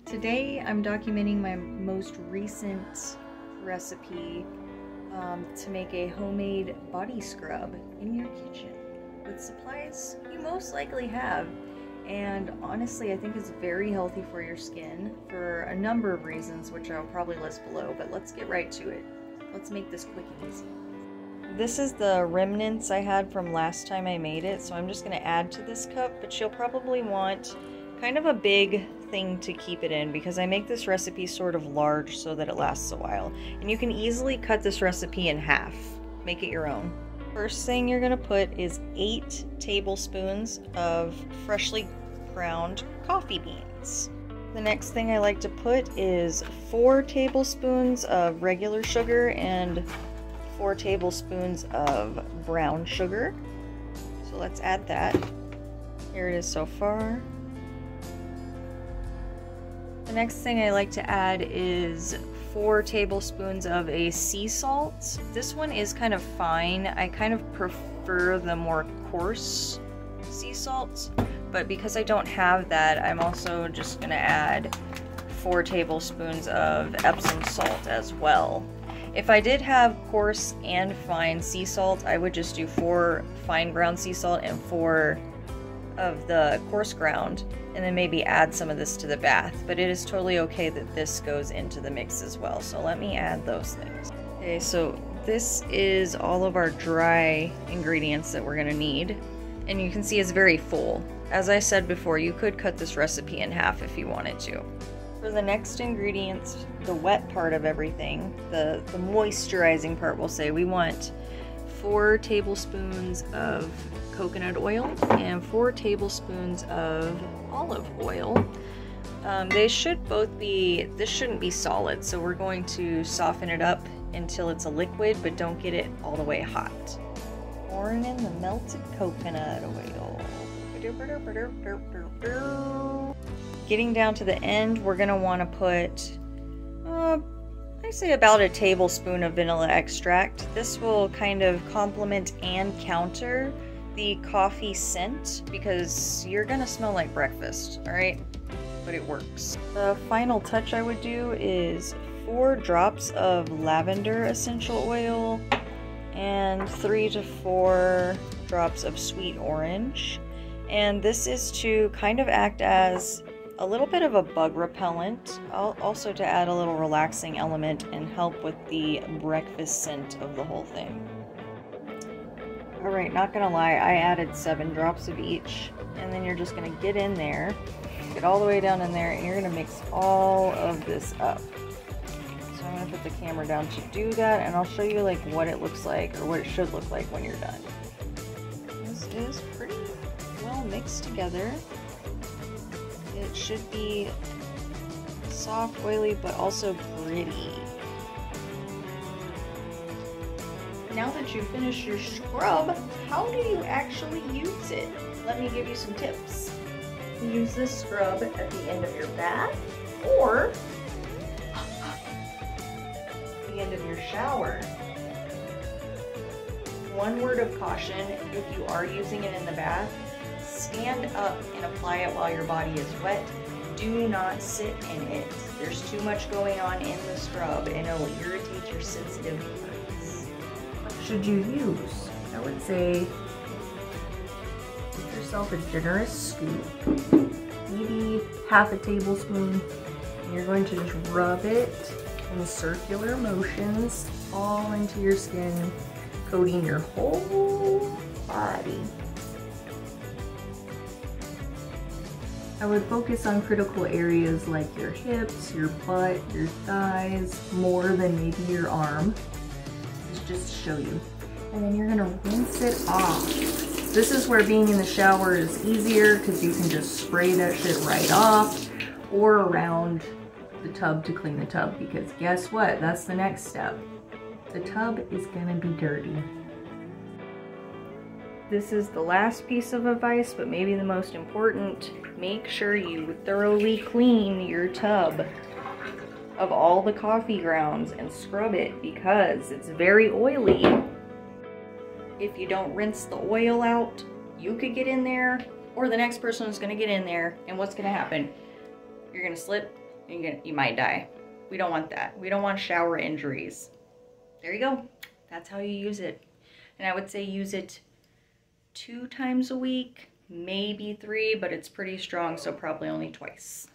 Today I'm documenting my most recent recipe to make a homemade body scrub in your kitchen with supplies you most likely have. And honestly, I think it's very healthy for your skin for a number of reasons, which I'll probably list below, but let's get right to it. Let's make this quick and easy. This is the remnants I had from last time I made it, so I'm just going to add to this cup, but you'll probably want kind of a big thing to keep it in because I make this recipe sort of large so that it lasts a while. And you can easily cut this recipe in half. Make it your own. First thing you're going to put is 8 tablespoons of freshly ground coffee beans. The next thing I like to put is 4 tablespoons of regular sugar and 4 tablespoons of brown sugar. So let's add that. Here it is so far. The next thing I like to add is 4 tablespoons of a sea salt. This one is kind of fine. I kind of prefer the more coarse sea salt, but because I don't have that, I'm also just gonna add 4 tablespoons of Epsom salt as well. If I did have coarse and fine sea salt, I would just do 4 fine ground sea salt and 4 of the coarse ground, and then maybe add some of this to the bath. But it is totally okay that this goes into the mix as well. So let me add those things. Okay, so this is all of our dry ingredients that we're gonna need. And you can see it's very full. As I said before, you could cut this recipe in half if you wanted to. For the next ingredients, the wet part of everything, the moisturizing part, we'll say, we want 4 tablespoons of coconut oil and 4 tablespoons of olive oil. They should both be, this shouldn't be solid, so we're going to soften it up until it's a liquid, but don't get it all the way hot. Pouring in the melted coconut oil. Getting down to the end, we're going to want to put, I say about a tablespoon of vanilla extract. This will kind of complement and counter the coffee scent because you're gonna smell like breakfast, all right? But it works. The final touch I would do is 4 drops of lavender essential oil and 3 to 4 drops of sweet orange. And this is to kind of act as a little bit of a bug repellent, also to add a little relaxing element and help with the breakfast scent of the whole thing. Alright, not gonna lie, I added 7 drops of each, and then you're just gonna get in there, get all the way down in there, and you're gonna mix all of this up. So I'm gonna put the camera down to do that, and I'll show you like what it looks like, or what it should look like when you're done. This is pretty well mixed together. It should be soft, oily, but also gritty. Now that you've finished your scrub, how do you actually use it? Let me give you some tips. Use this scrub at the end of your bath or the end of your shower. One word of caution, if you are using it in the bath, stand up and apply it while your body is wet. Do not sit in it. There's too much going on in the scrub and it will irritate your sensitive parts. Should you use? I would say give yourself a generous scoop, maybe half a tablespoon, and you're going to just rub it in circular motions all into your skin, coating your whole body. I would focus on critical areas like your hips, your butt, your thighs, more than maybe your arm. Just to show you. And then you're gonna rinse it off. This is where being in the shower is easier because you can just spray that shit right off or around the tub to clean the tub, because guess what? That's the next step. The tub is gonna be dirty. This is the last piece of advice, but maybe the most important. Make sure you thoroughly clean your tub of all the coffee grounds and scrub it because it's very oily. If you don't rinse the oil out, you could get in there, or the next person is going to get in there, and what's going to happen? You're going to slip you might die. We don't want that. We don't want shower injuries. There you go. That's how you use it. And I would say use it 2 times a week, maybe 3, but it's pretty strong, so probably only twice.